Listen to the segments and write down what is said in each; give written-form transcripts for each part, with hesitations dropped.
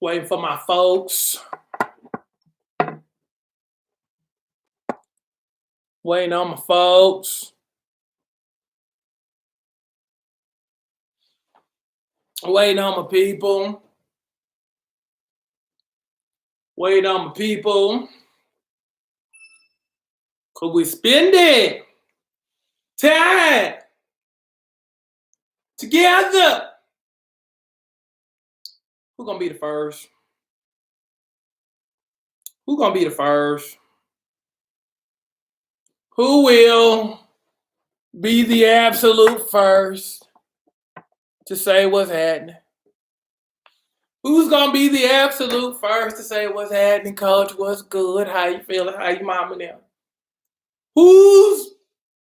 Waiting for my folks. Waiting on my folks. Waiting on my people. Waiting on my people. Cause we spending time together. Who gonna be the first? Who gonna be the first? Who will be the absolute first to say what's happening? Who's gonna be the absolute first to say what's happening, coach? What's good? How you feeling? How you mama now? Who's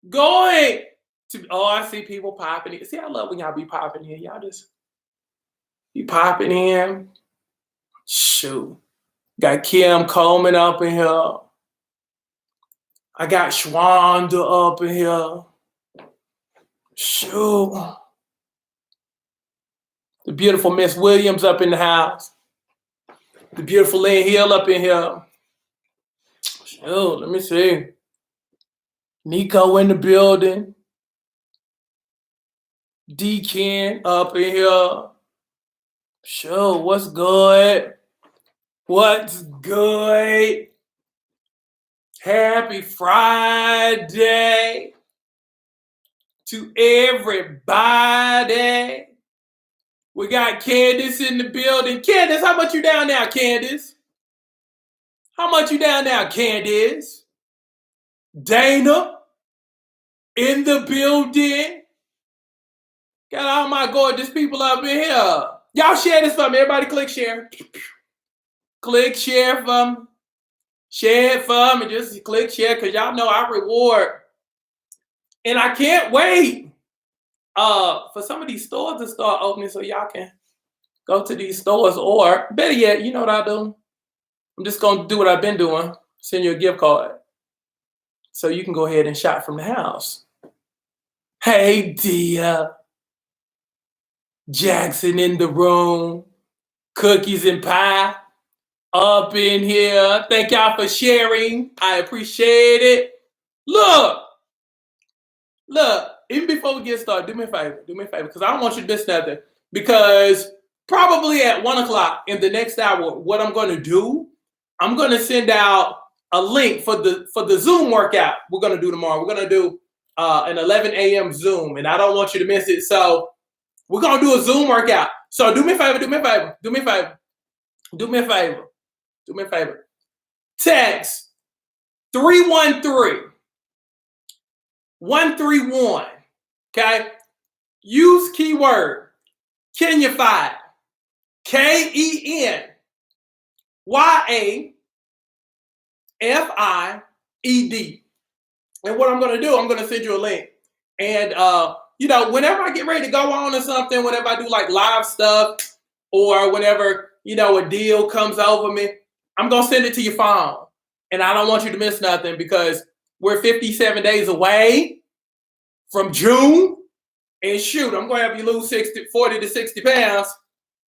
going to? Oh, I see people popping in. See, I love when y'all be popping in. Y'all just be popping in. Shoot. Got Kim Coleman up in here. I got Shwanda up in here. Shoot. The beautiful Miss Williams up in the house. The beautiful Lynn Hill up in here. Shoot, let me see. Nico in the building. D-Ken up in here. Shoot, what's good? What's good? Happy Friday to everybody. We got Candace in the building. Candace, how much you down now, Candace? How much you down now, Candace? Dana in the building. Got all my gorgeous people up in here. Y'all share this for me. Everybody click share. Click share for me. Share it for me. Just click share because y'all know I reward. And I can't wait for some of these stores to start opening so y'all can go to these stores. Or better yet, you know what I do? I'm just going to do what I've been doing. Send you a gift card. So you can go ahead and shop from the house. Hey, Dia. Jackson in the room. Cookies and pie up in here. Thank y'all for sharing. I appreciate it. Look, even before we get started, do me a favor, because I don't want you to miss nothing. Because probably at 1 o'clock in the next hour, what I'm going to do, I'm going to send out a link for the Zoom workout we're going to do tomorrow. We're going to do an 11 a.m. Zoom, and I don't want you to miss it. So we're going to do a Zoom workout. So do me a favor. Text 313-131. Okay? Use keyword Kenyafied. KENYAFIED. And what I'm going to do, I'm going to send you a link. And, whenever I get ready to go on or something, whenever I do like live stuff or whenever, a deal comes over me, I'm going to send it to your phone. And I don't want you to miss nothing because we're 57 days away from June. And shoot, I'm going to have you lose 40 to 60 pounds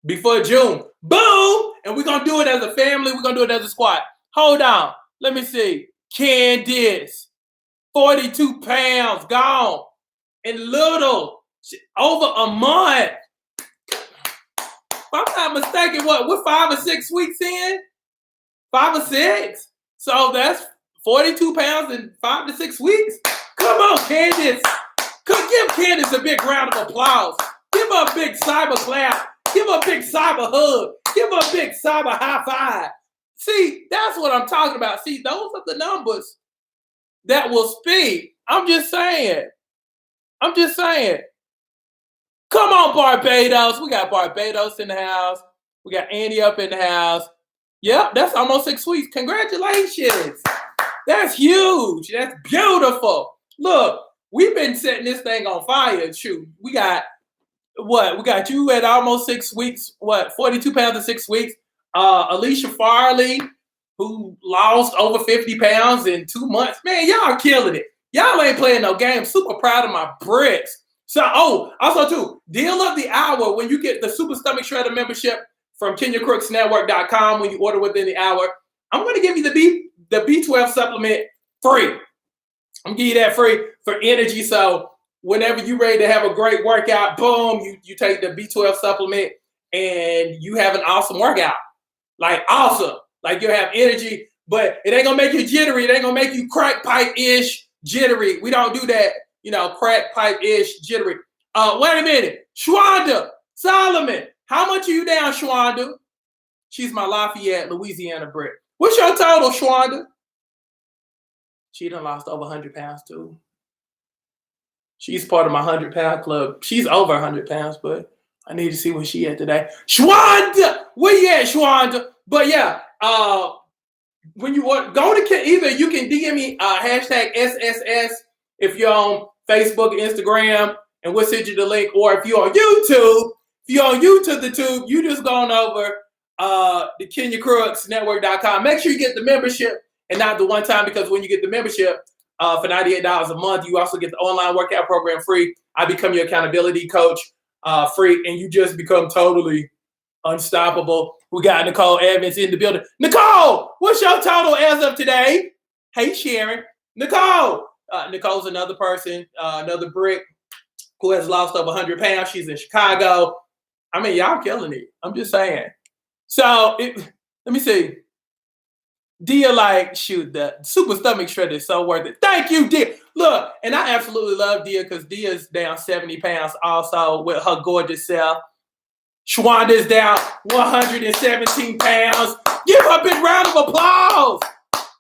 before June. Boom! And we're going to do it as a family. We're going to do it as a squad. Hold on. Let me see. Candace, 42 pounds gone. And little, over a month. If I'm not mistaken, we're 5 or 6 weeks in? 5 or 6? So that's 42 pounds in 5 to 6 weeks? Come on, Candace. Give Candace a big round of applause. Give her a big cyber clap. Give her a big cyber hug. Give her a big cyber high five. See, that's what I'm talking about. See, those are the numbers that will speak. I'm just saying. Come on, Barbados. We got Barbados in the house. We got Andy up in the house. Yep, that's almost 6 weeks. Congratulations. That's huge. That's beautiful. Look, we've been setting this thing on fire. Shoot, we got what? We got you at almost 6 weeks. 42 pounds in 6 weeks. Alicia Farley, who lost over 50 pounds in 2 months. Man, y'all killing it. Y'all ain't playing no game. Super proud of my bricks. So, also too, deal of the hour when you get the Super Stomach Shredder membership from KenyaCrooksNetwork.com when you order within the hour. I'm going to give you the B12 supplement free. I'm going to give you that free for energy. So whenever you're ready to have a great workout, boom, you take the B12 supplement and you have an awesome workout. Like awesome. Like you'll have energy, but it ain't going to make you jittery. It ain't going to make you crack pipe-ish jittery. We don't do that, crack pipe-ish jittery. Wait a minute. Shwanda Solomon. How much are you down, Shwanda? She's my Lafayette, Louisiana brick. What's your total, Shwanda? She done lost over 100 pounds, too. She's part of my 100-pound club. She's over 100 pounds, but I need to see where she at today. Shwanda! Where you at, Shwanda? But yeah, when you want, go to either you can DM me hashtag SSS if you're on Facebook, Instagram, and we'll send you the link. Or if you're on YouTube, the tube, you just going over the KenyaCrooksNetwork.com. Make sure you get the membership and not the one time, because when you get the membership for $98 a month, you also get the online workout program free. I become your accountability coach free, and you just become totally unstoppable. We got Nicole Evans in the building. Nicole, what's your total as of today? Hey, Sharon. Nicole's another person, another brick who has lost over 100 pounds. She's in Chicago. I mean, y'all killing it. I'm just saying. So let me see. Dia shoot, the super stomach shredder is so worth it. Thank you, Dia. Look, and I absolutely love Dia because Dia's down 70 pounds also with her gorgeous self. Shwanda's down 117 pounds. Give her a big round of applause.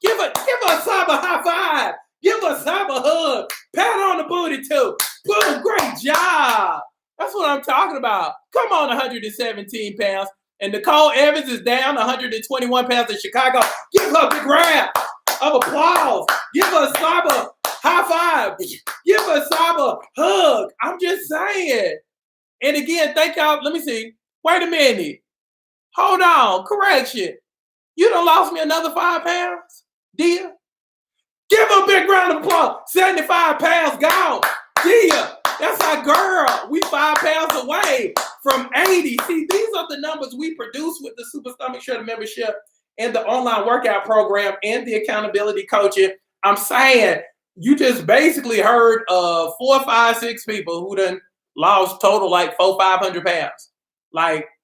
Give her a Saba high five. Give her a Saba hug. Pat her on the booty too. Boom, great job. That's what I'm talking about. Come on, 117 pounds. And Nicole Evans is down 121 pounds in Chicago. Give her a big round of applause. Give her a Saba high five. Give her a Saba hug. I'm just saying. And again, thank y'all. Let me see. Wait a minute. Hold on. Correction. You done lost me another 5 pounds, Dia? Give her a big round of applause. 75 pounds gone. Dia, that's our girl. We 5 pounds away from 80. See, these are the numbers we produce with the Super Stomach Shredder membership and the online workout program and the accountability coaching. I'm saying you just basically heard of 4, 5, 6 people who done lost total 400-500 pounds.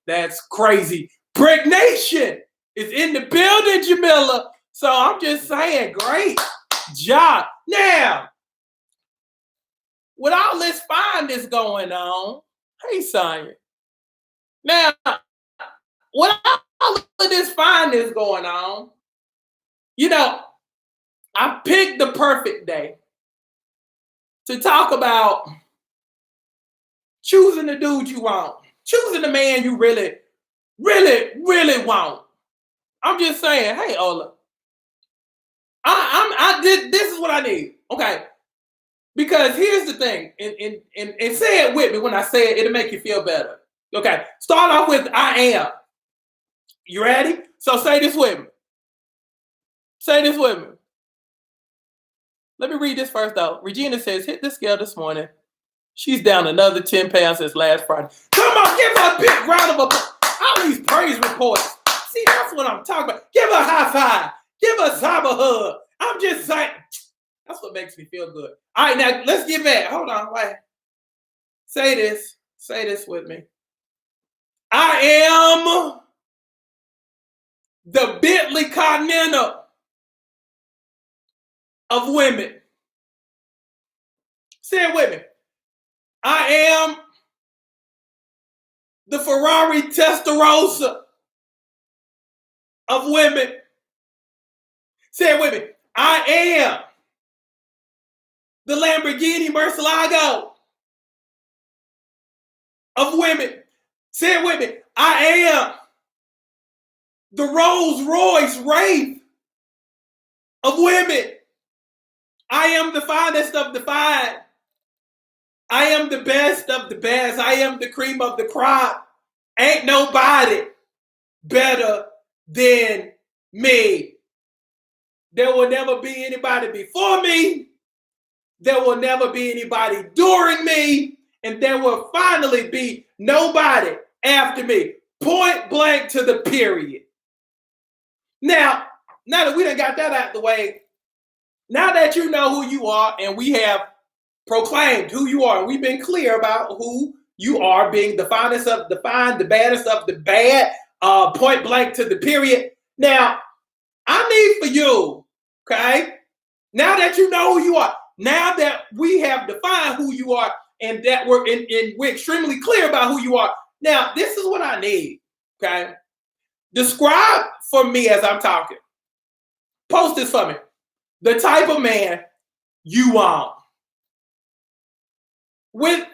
That's crazy. Brick Nation is in the building, Jamila. So I'm just saying, great job. Now, with all this fineness going on, hey, Sonya. Now, with all of this fineness going on, I picked the perfect day to talk about choosing the dude you want, choosing the man you really, really, really want. I'm just saying, hey, Ola, this is what I need, okay? Because here's the thing, and say it with me. When I say it, it'll make you feel better. Okay, start off with I am. You ready? So say this with me. Say this with me. Let me read this first, though. Regina says, hit the scale this morning. She's down another 10 pounds since last Friday. Come on, give her a big round of applause. All these praise reports. See, that's what I'm talking about. Give her a high five. Give her a Saba hug. I'm just saying. That's what makes me feel good. All right, now let's get back. Hold on, wait. Say this. Say this with me. I am the Bentley Continental of women. Say it with me. I am the Ferrari Testarossa of women. Say it with me. I am the Lamborghini Murcielago of women. Say it with me. I am the Rolls Royce Wraith of women. I am the finest of the fine. I am the best of the best. I am the cream of the crop. Ain't nobody better than me. There will never be anybody before me. There will never be anybody during me. And there will finally be nobody after me. Point blank to the period. Now that we done got that out the way, now that you know who you are and we have proclaimed who you are, and we've been clear about who you are, being the finest of the fine, the baddest of the bad, point blank to the period. Now, I need for you, okay, now that you know who you are, now that we have defined who you are and that we're extremely clear about who you are, now this is what I need, okay? Describe for me as I'm talking. Post this for me. The type of man you want. With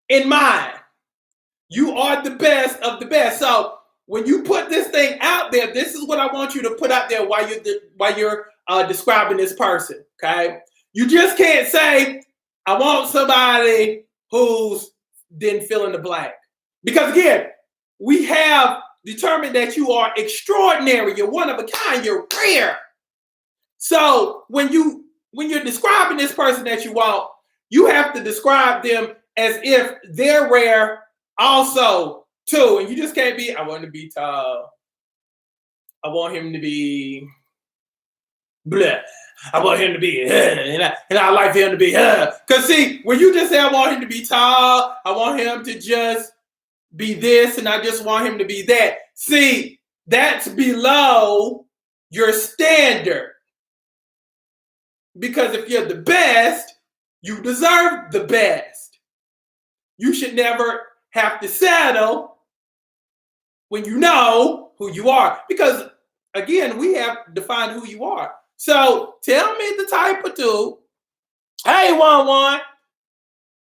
in mind, you are the best of the best. So when you put this thing out there, this is what I want you to put out there while you're describing this person. Okay, you just can't say, "I want somebody who's didn't fill in the blank," because again, we have determined that you are extraordinary. You're one of a kind. You're rare. So when you're describing this person that you want, you have to describe them as if they're rare also too. And you just can't be, I want him to be tall. I want him to be blah. I want him to be, and I like him to be, Because see, when you just say, I want him to be tall, I want him to just be this, and I just want him to be that. See, that's below your standard. Because if you're the best, you deserve the best. You should never have to settle when you know who you are. Because, again, we have defined who you are. So tell me the type of dude. Hey, 1-1.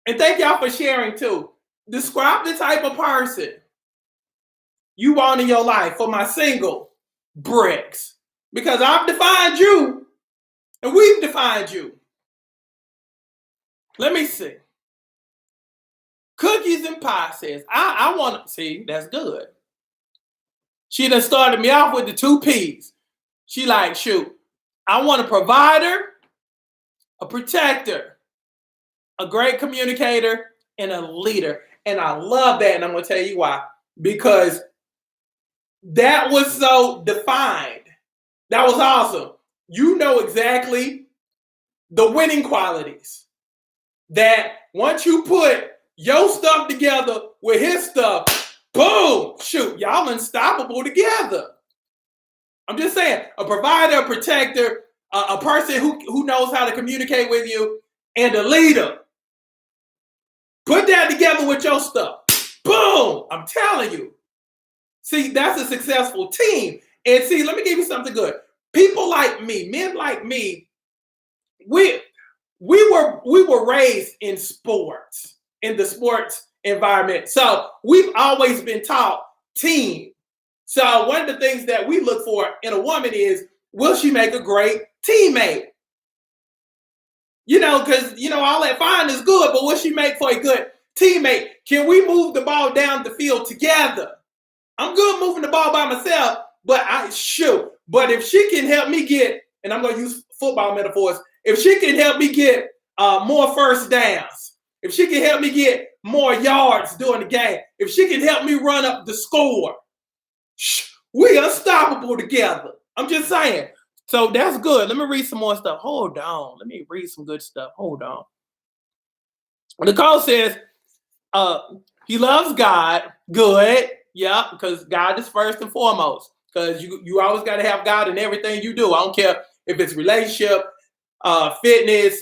And thank y'all for sharing, too. Describe the type of person you want in your life for my single bricks. Because I've defined you, and we've defined you. Let me see. Cookies and Pie says, I want to see, that's good. She done started me off with the 2 P's. She like, shoot, I want a provider, a protector, a great communicator, and a leader. And I love that, and I'm going to tell you why. Because that was so defined. That was awesome. You know exactly the winning qualities. That once you put your stuff together with his stuff, boom, shoot, y'all unstoppable together. I'm just saying, a provider, a protector, a person who knows how to communicate with you, and a leader. Put that together with your stuff. Boom, I'm telling you. See, that's a successful team. And see, let me give you something good. People like me, men like me, we were raised in sports, in the sports environment. So we've always been taught team. So one of the things that we look for in a woman is, will she make a great teammate? You know, because, you know, all that fine is good, but will she make for a good teammate? Can we move the ball down the field together? I'm good moving the ball by myself, but But if she can help me get, and I'm going to use football metaphors, if she can help me get more first downs, if she can help me get more yards during the game, if she can help me run up the score, we unstoppable together. I'm just saying. So that's good. Let me read some more stuff. Hold on. Let me read some good stuff. Hold on. Nicole says, he loves God. Good. Yeah, because God is first and foremost. Because you always got to have God in everything you do. I don't care if it's relationship, fitness,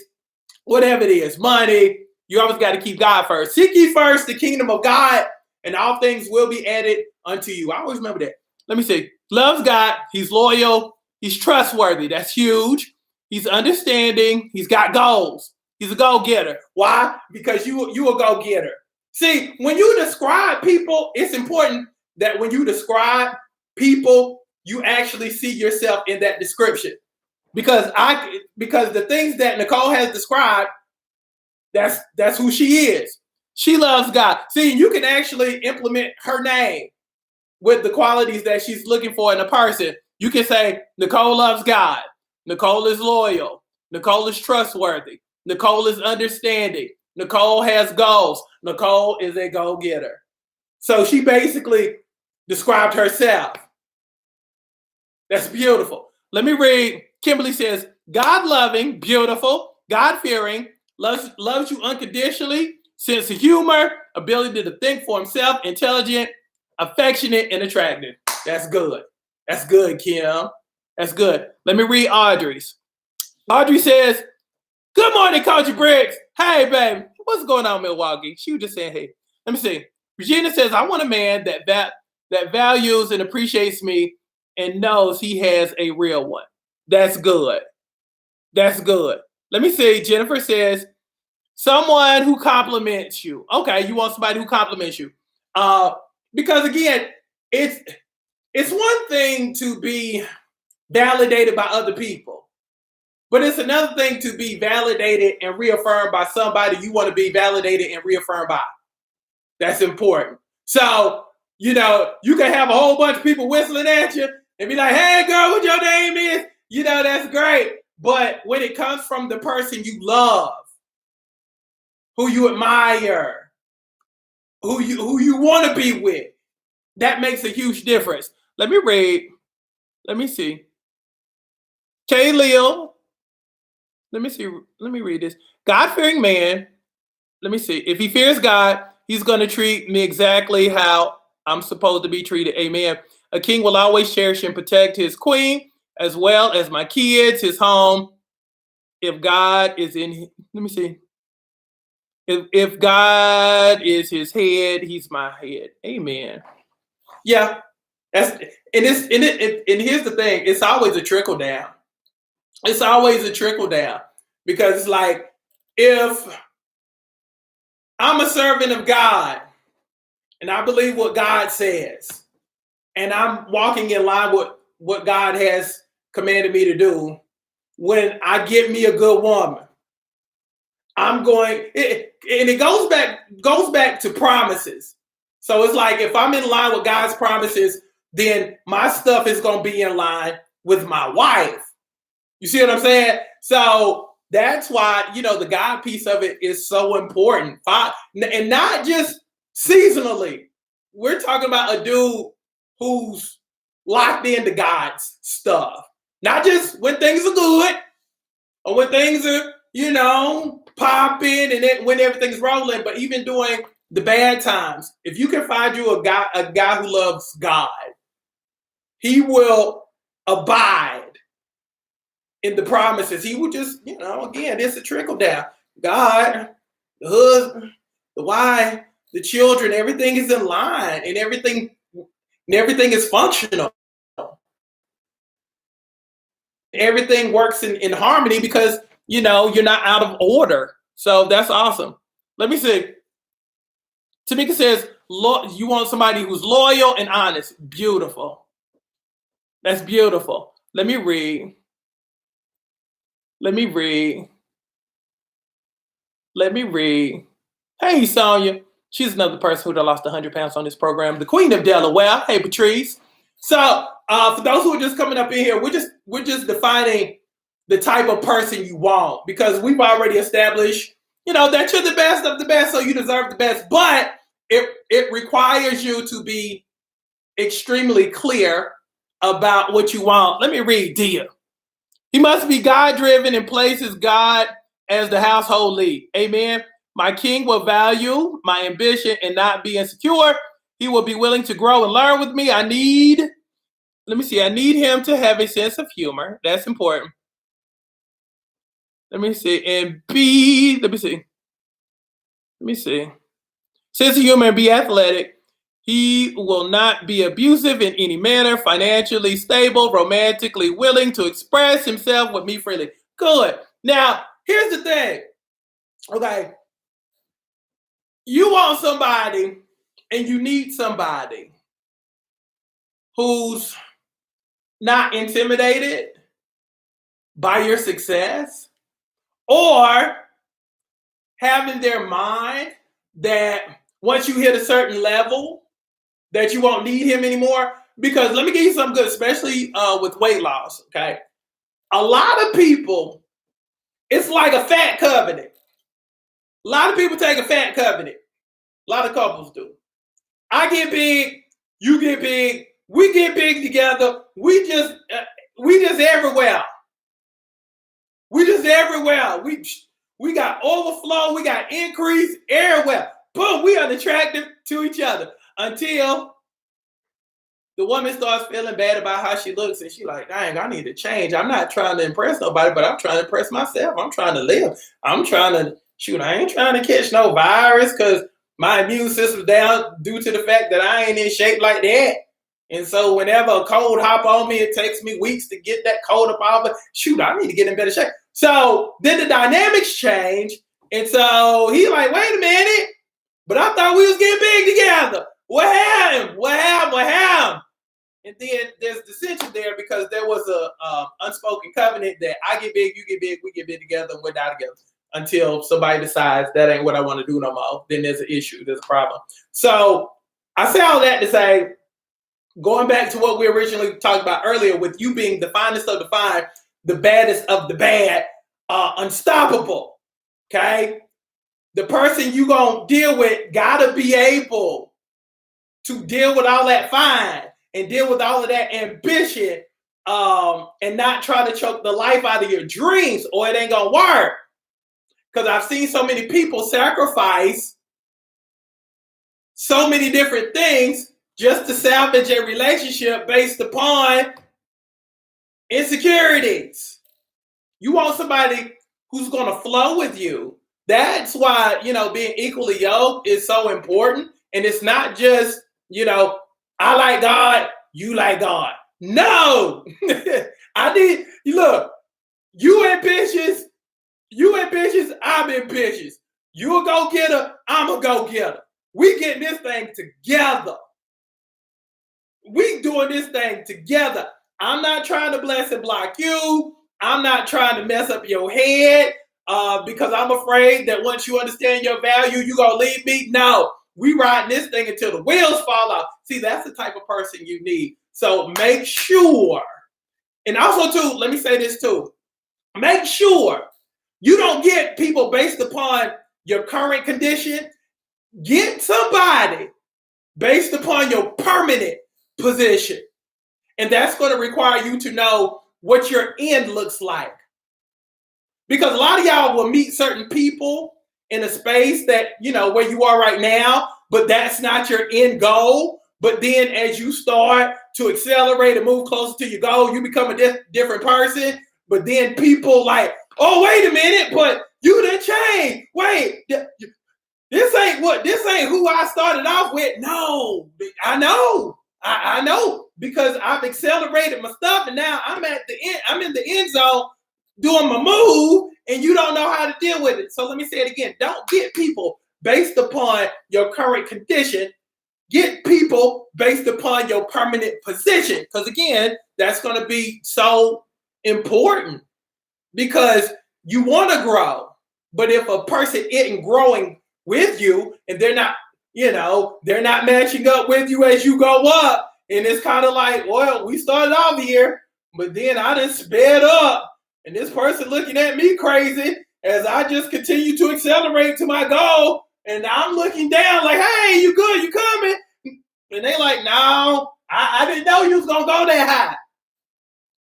whatever it is, money. You always got to keep God first. Seek ye first the kingdom of God, and all things will be added unto you. I always remember that. Let me see. Loves God. He's loyal. He's trustworthy. That's huge. He's understanding. He's got goals. He's a go-getter. Why? Because you a go-getter. See, when you describe people, it's important that when you describe people, you actually see yourself in that description. Because the things that Nicole has described, that's who she is. She loves God. See, you can actually implement her name with the qualities that she's looking for in a person. You can say, Nicole loves God. Nicole is loyal. Nicole is trustworthy. Nicole is understanding. Nicole has goals. Nicole is a go-getter. So she basically described herself. That's beautiful. Let me read. Kimberly says, God-loving, beautiful, God-fearing, loves you unconditionally, sense of humor, ability to think for himself, intelligent, affectionate, and attractive. That's good. That's good, Kim. That's good. Let me read Audrey's. Audrey says, good morning, Coach Briggs. Hey, baby. What's going on, Milwaukee? She was just saying, hey. Let me see. Regina says, I want a man that values and appreciates me and knows he has a real one. That's good. That's good. Let me see. Jennifer says, someone who compliments you. Okay, you want somebody who compliments you. Because again, it's one thing to be validated by other people, but it's another thing to be validated and reaffirmed by somebody you want to be validated and reaffirmed by. That's important. So, you can have a whole bunch of people whistling at you and be like, hey, girl, what your name is? That's great. But when it comes from the person you love, who you admire, who you want to be with, that makes a huge difference. Let me read. Let me see. Kay Leo. Let me see. Let me read this. God-fearing man. Let me see. If he fears God, he's going to treat me exactly how I'm supposed to be treated. Amen. A king will always cherish and protect his queen as well as my kids, his home. If God is in, let me see. If God is his head, he's my head. Amen. Yeah. And here's the thing. It's always a trickle down. It's always a trickle down because it's like, if I'm a servant of God and I believe what God says, and I'm walking in line with what God has commanded me to do, when I get me a good woman, I'm going, and it goes back to promises. So it's like, if I'm in line with God's promises, then my stuff is going to be in line with my wife. You see what I'm saying? So that's why, the God piece of it is so important. And not just seasonally. We're talking about a dude who's locked into God's stuff. Not just when things are good or when things are, popping and when everything's rolling, but even during the bad times. If you can find you a guy who loves God, he will abide in the promises. He will just, again, it's a trickle down. God, the husband, the wife, the children, everything is in line and everything is functional. Everything works in harmony because, you're not out of order. So that's awesome. Let me see. Tamika says, you want somebody who's loyal and honest. Beautiful. That's beautiful. Let me read. Hey, Sonia. She's another person who lost 100 pounds on this program. The Queen of Delaware. Hey, Patrice. So for those who are just coming up in here, we're just defining the type of person you want, because we've already established, that you're the best of the best, so you deserve the best. But it requires you to be extremely clear about what you want. Let me read Dia. He must be God-driven and places God as the household lead. Amen. My king will value my ambition and not be insecure. He will be willing to grow and learn with me. I need him to have a sense of humor. That's important. Let me see. Sense of humor and be athletic. He will not be abusive in any manner, financially stable, romantically willing to express himself with me freely. Good. Now, here's the thing. Okay. You want somebody and you need somebody who's not intimidated by your success, or having their mind that once you hit a certain level that you won't need him anymore. Because let me give you something good, especially with weight loss, okay? A lot of people, it's like a fat covenant. A lot of people take a fat covenant. A lot of couples do. I get big, You get big. We get big together. We just everywhere. We just everywhere. We got overflow. We got increase everywhere. Boom, we are attractive to each other until the woman starts feeling bad about how she looks, and she like, dang, I need to change. I'm not trying to impress nobody, but I'm trying to impress myself. I'm trying to live. I'm trying to shoot. I ain't trying to catch no virus because my immune system's down due to the fact that I ain't in shape like that. And so whenever a cold hop on me, it takes me weeks to get that cold up off. But shoot, I need to get in better shape. So then the dynamics change, and so he like, wait a minute, but I thought we was getting big together. What happened? What happened? What happened? And then there's dissension there because there was a unspoken covenant that I get big, you get big, we get big together, and we're not together until somebody decides that ain't what I want to do no more. Then there's an issue, there's a problem. So I say all that to say, going back to what we originally talked about earlier, with you being the finest of the fine, the baddest of the bad, unstoppable. Okay, the person you gonna deal with gotta be able to deal with all that fine and deal with all of that ambition, and not try to choke the life out of your dreams, or it ain't gonna work. Because I've seen so many people sacrifice so many different things just to salvage a relationship based upon insecurities. You want somebody who's gonna flow with you. That's why, being equally yoked is so important. And it's not just, I like God, you like God. No, look, you ambitious, I'm ambitious. You a go-getter, I'm a go-getter. We getting this thing together. We doing this thing together. I'm not trying to bless and block you. I'm not trying to mess up your head because I'm afraid that once you understand your value, you're going to leave me. No, we riding this thing until the wheels fall off. See, that's the type of person you need. So make sure, and also too, let me say this too. Make sure you don't get people based upon your current condition. Get somebody based upon your permanent position. And that's going to require you to know what your end looks like. Because a lot of y'all will meet certain people in a space that, where you are right now, but that's not your end goal. But then as you start to accelerate and move closer to your goal, you become a different person. But then people like, oh, wait a minute, but you done changed. Wait, this ain't who I started off with. No, I know. I know because I've accelerated my stuff, and now I'm at the end. I'm in the end zone doing my move, and you don't know how to deal with it. So let me say it again. Don't get people based upon your current condition. Get people based upon your permanent position. Because again, that's going to be so important because you want to grow. But if a person isn't growing with you and they're not matching up with you as you go up, and it's kind of like, well, we started off here, but then I just sped up, and this person looking at me crazy as I just continue to accelerate to my goal, and I'm looking down like, hey, you good, you coming? And they like, no, I didn't know you was gonna go that high.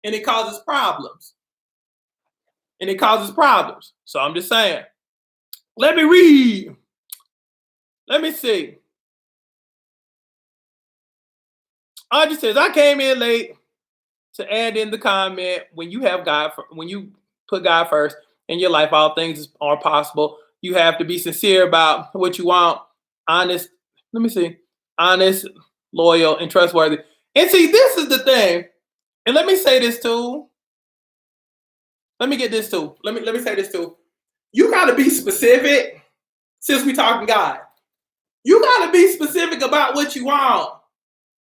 And it causes problems. So I'm just saying, let me read. Let me see. Audrey says, I came in late to add in the comment, when you put God first in your life, all things are possible. You have to be sincere about what you want. Honest, loyal, and trustworthy. And see, this is the thing. And let me say this too. Let me say this too. You got to be specific since we talking God. You got to be specific about what you want.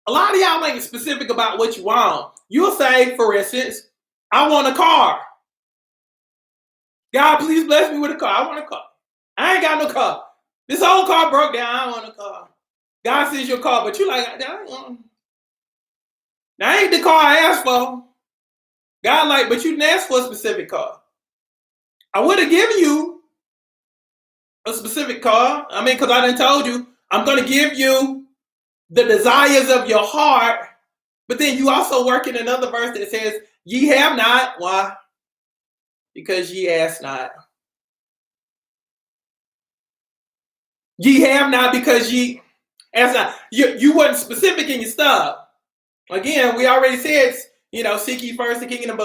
A lot of y'all ain't specific about what you want. You'll say, for instance, I want a car. God, please bless me with a car. I want a car. I ain't got no car. This old car broke down. I want a car. God sends your car, but you like, that ain't the car I asked for. God like, but you didn't ask for a specific car. I would have given you a specific car. I mean, because I done told you, I'm going to give you the desires of your heart, but then you also work in another verse that says, ye have not. Why? Because ye ask not. Ye have not because ye ask not. You wasn't specific in your stuff. Again, we already said, seek ye first the kingdom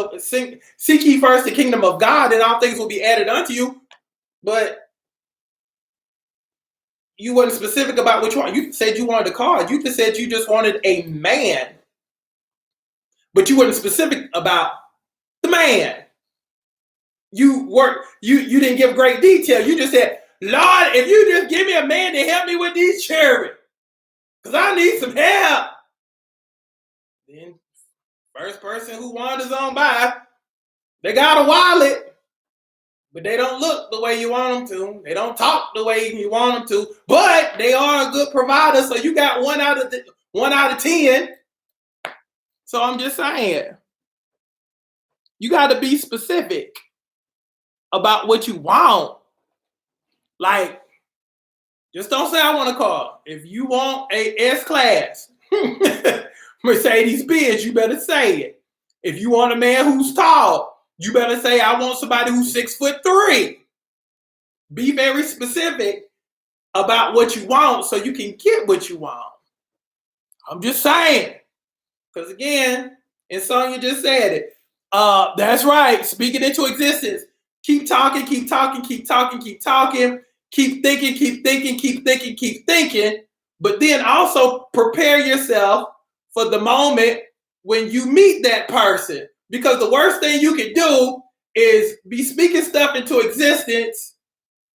of God, and all things will be added unto you. But you wasn't specific about which one. You said you wanted a car. You just said you just wanted a man. But you weren't specific about the man. You didn't give great detail. You just said, Lord, if you just give me a man to help me with these children, because I need some help. Then first person who wanders on by, they got a wallet, but they don't look the way you want them to. They don't talk the way you want them to, but they are a good provider. So you got 1 out of 10. So I'm just saying, you got to be specific about what you want. Like, just don't say I want a car. If you want a S-Class Mercedes-Benz, you better say it. If you want a man who's tall, you better say I want somebody who's 6'3". Be very specific about what you want so you can get what you want. I'm just saying. Because again, and Sonya just said it. That's right. Speak it into existence. Keep talking, keep talking, keep talking, keep talking. Keep thinking, keep thinking, keep thinking, keep thinking. But then also prepare yourself for the moment when you meet that person. Because the worst thing you can do is be speaking stuff into existence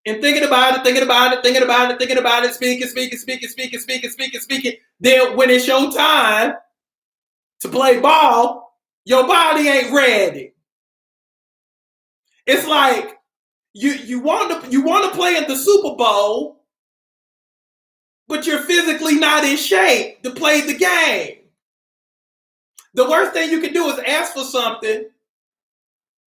and thinking about it, thinking about it, thinking about it, thinking about it, speaking. Then when it's your time to play ball, your body ain't ready. It's like you want to play at the Super Bowl, but you're physically not in shape to play the game. The worst thing you can do is ask for something,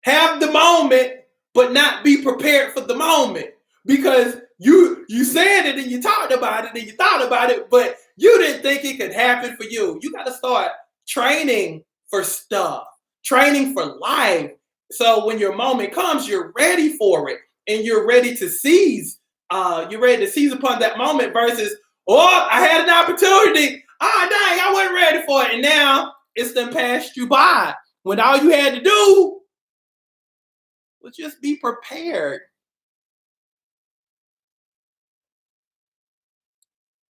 have the moment, but not be prepared for the moment. Because you said it and you talked about it and you thought about it, but you didn't think it could happen for you. You got to start training for stuff, training for life. So when your moment comes, you're ready for it and you're ready to seize. You're ready to seize upon that moment versus, I had an opportunity. Dang, I wasn't ready for it. And now it's done passed you by. When all you had to do was just be prepared.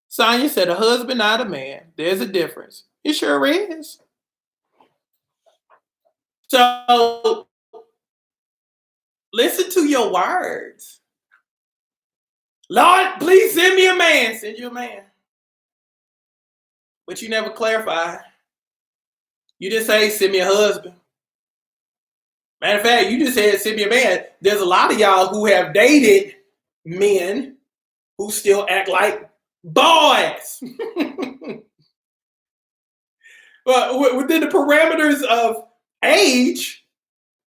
Sonya said a husband, not a man. There's a difference. It sure is. So listen to your words. Lord, please send me a man. Send you a man. But you never clarify. You just say, send me a husband. Matter of fact, you just said, send me a man. There's a lot of y'all who have dated men who still act like boys. But within the parameters of age,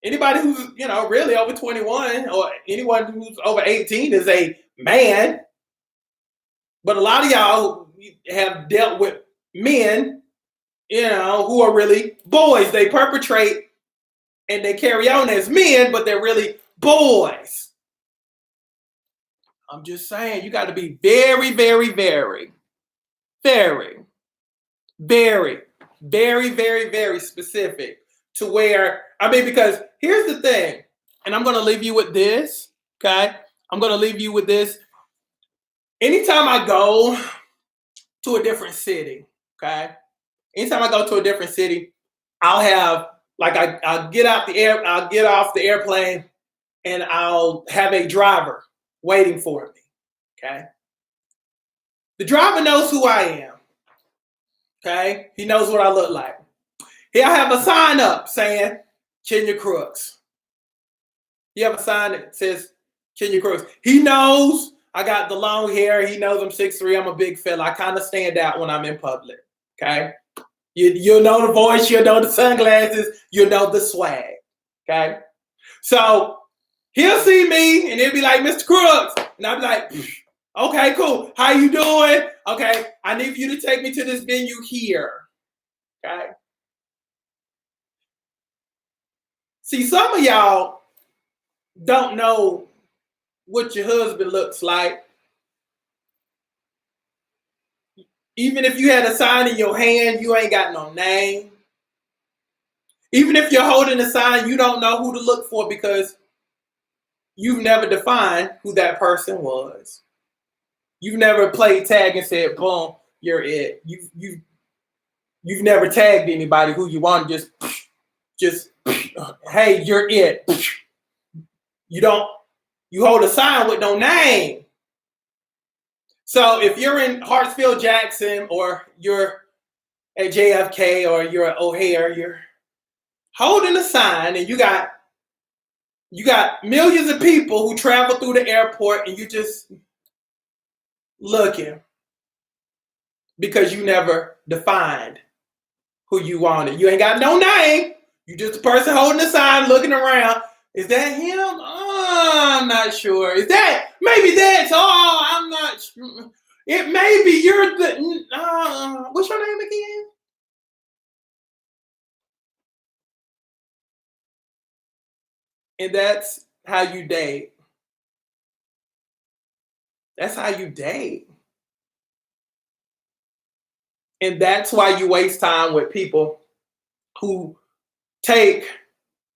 anybody who's, really over 21 or anyone who's over 18 is a man. But a lot of y'all have dealt with men, who are really boys. They perpetrate and they carry on as men, but they're really boys. I'm just saying, you got to be very, very, very, very, very, very, very, very specific to where, because here's the thing, and I'm going to leave you with this, okay? I'm going to leave you with this. Anytime I go to a different city, okay? Anytime I go to a different city, I'll have, I'll get off the airplane and I'll have a driver waiting for me, okay? The driver knows who I am, okay? He knows what I look like. He'll have a sign up saying, Kenya Crooks. You have a sign that says, Kenya Crooks. He knows I got the long hair. He knows I'm 6'3". I'm a big fella. I kind of stand out when I'm in public, okay? You'll know the voice. You'll know the sunglasses. You'll know the swag, okay? So he'll see me and he'll be like, Mr. Crooks. And I'll be like, Okay, cool. How you doing? Okay, I need you to take me to this venue here. Okay. See, some of y'all don't know what your husband looks like. Even if you had a sign in your hand, you ain't got no name. Even if you're holding a sign, you don't know who to look for because you've never defined who that person was. You've never played tag and said, "Boom, you're it." You've never tagged anybody who you want. Just, hey, you're it. You don't. You hold a sign with no name. So if you're in Hartsfield Jackson or you're at JFK or you're at O'Hare, you're holding a sign and you got millions of people who travel through the airport and you just looking because you never defined who you wanted. You ain't got no name. You just a person holding a sign looking around. Is that him? Oh, I'm not sure. Is that maybe that's I'm not sure. It may be you're the what's your name again? And that's how you date. That's how you date. And that's why you waste time with people who take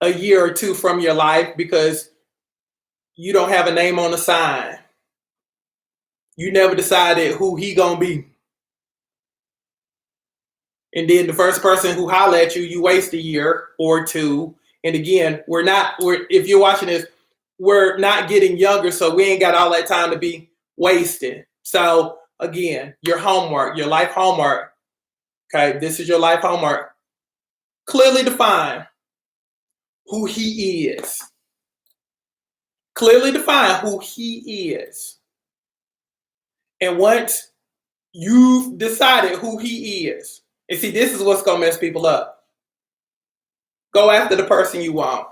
a year or two from your life because you don't have a name on the sign. You never decided who he gonna be. And then the first person who holler at you, you waste a year or two. And again, if you're watching this, we're not getting younger, so we ain't got all that time to be wasted. So again, your homework, your life homework. Okay, this is your life homework. Clearly define who he is. Clearly define who he is. And once you've decided who he is, and see, this is what's going to mess people up. Go after the person you want.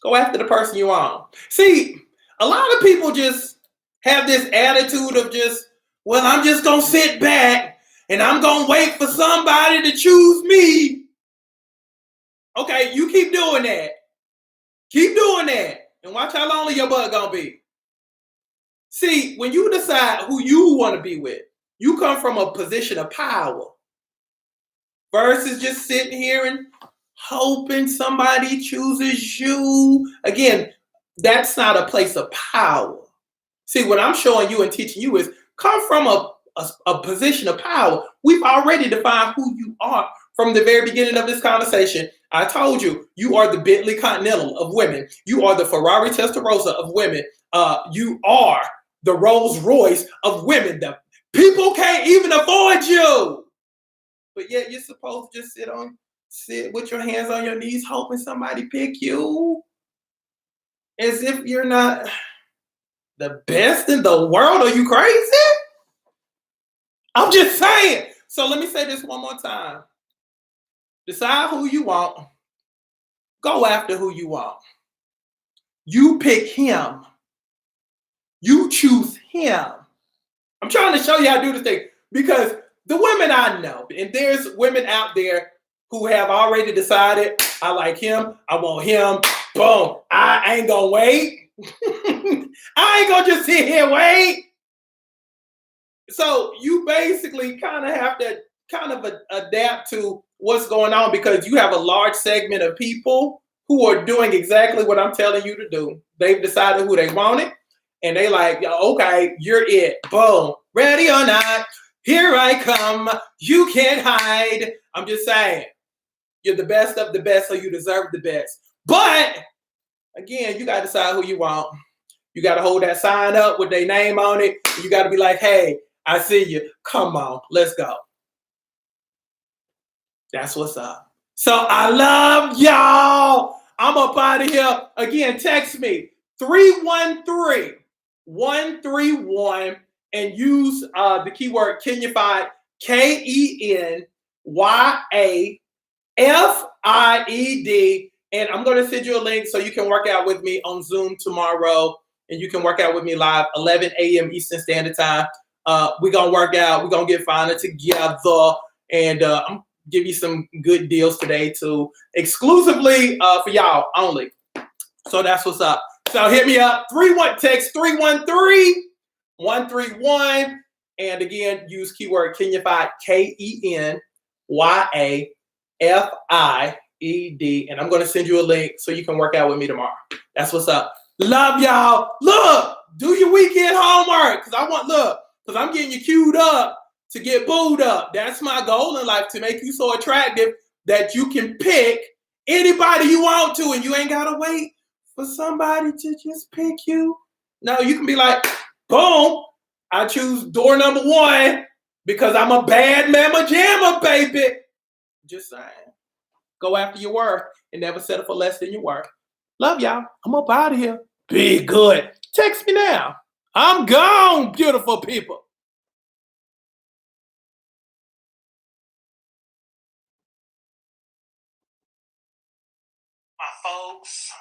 Go after the person you want. See, a lot of people just have this attitude of just, well, I'm just going to sit back and I'm going to wait for somebody to choose me. Okay, you keep doing that. Keep doing that. And watch how lonely your butt going to be. See, when you decide who you want to be with, you come from a position of power versus just sitting here and hoping somebody chooses you. Again, that's not a place of power. See, what I'm showing you and teaching you is come from a position of power. We've already defined who you are from the very beginning of this conversation. I told you, you are the Bentley Continental of women. You are the Ferrari Testarossa of women. You are the Rolls Royce of women. The people can't even afford you. But yet you're supposed to just sit with your hands on your knees hoping somebody pick you. As if you're not the best in the world. Are you crazy? I'm just saying. So let me say this one more time. Decide who you want. Go after who you want. You pick him. You choose him. I'm trying to show you how to do this thing because the women I know, and there's women out there who have already decided, I like him, I want him, boom, I ain't gonna wait. I ain't gonna just sit here and wait. So you basically kind of have to adapt to what's going on because you have a large segment of people who are doing exactly what I'm telling you to do. They've decided who they wanted, and they like, okay, you're it. Boom. Ready or not, here I come. You can't hide. I'm just saying, you're the best of the best, so you deserve the best. But again, you got to decide who you want. You got to hold that sign up with their name on it. You got to be like, hey, I see you. Come on, let's go. That's what's up. So I love y'all. I'm up out of here. Again, text me 313-131 and use the keyword Kenyafied, KENYAFIED. And I'm going to send you a link so you can work out with me on Zoom tomorrow. and you can work out with me live 11 a.m. Eastern Standard Time. We're going to work out. We're going to get finer together. And I'm give you some good deals today too, exclusively for y'all only. So that's what's up. So hit me up. Text 313-131. And again, use keyword Kenyafied, KENYAFIED. And I'm going to send you a link so you can work out with me tomorrow. That's what's up. Love y'all. Look, do your weekend homework. Because I'm getting you queued up to get booed up. That's my goal in life, to make you so attractive that you can pick anybody you want to, and you ain't got to wait for somebody to just pick you. No, you can be like, boom, I choose door number 1 because I'm a bad mamma jamma, baby. Just saying. Go after your worth and never settle for less than your worth. Love y'all. I'm up out of here. Be good. Text me now. I'm gone, beautiful people. My folks.